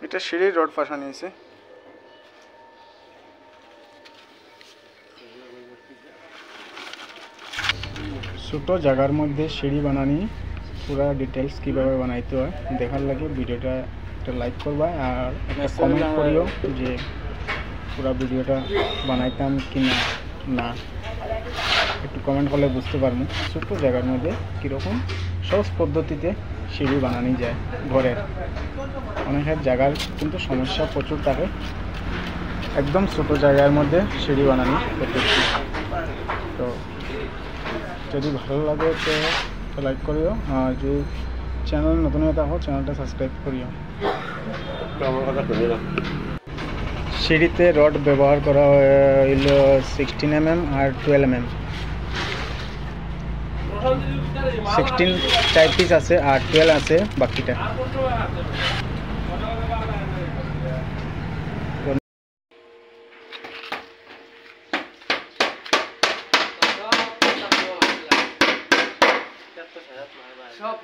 এটা সিঁড়ির রড ফাঁসা নিয়েছে। ছোট জায়গার মধ্যে সিঁড়ি বানানি পুরা ডিটেলস কিভাবে বানাইতে হয় দেখার লাগে ভিডিওটা একটা লাইক করবা আর একটা কমেন্ট করিও যে পুরা ভিডিওটা বানাইতাম কি না একটু কমেন্ট করলে বুঝতে পারবো ছোট জায়গার মধ্যে কীরকম সহজ পদ্ধতিতে সিঁড়ি বানানি যায় ঘরের। অনেকের জায়গার কিন্তু সমস্যা প্রচুর থাকে, একদম ছোট জায়গার মধ্যে সিঁড়ি বানানি পদ্ধতি। তো যদি ভালো লাগে তো লাইক করিও আর যদি চ্যানেল নতুন হয়ে থাকো চ্যানেলটা সাবস্ক্রাইব করিও। সিঁড়িতে রড ব্যবহার করা হইল 16 mm আর 12 mm। 16 4 পিস আছে আর 12 আছে বাকিটা। সব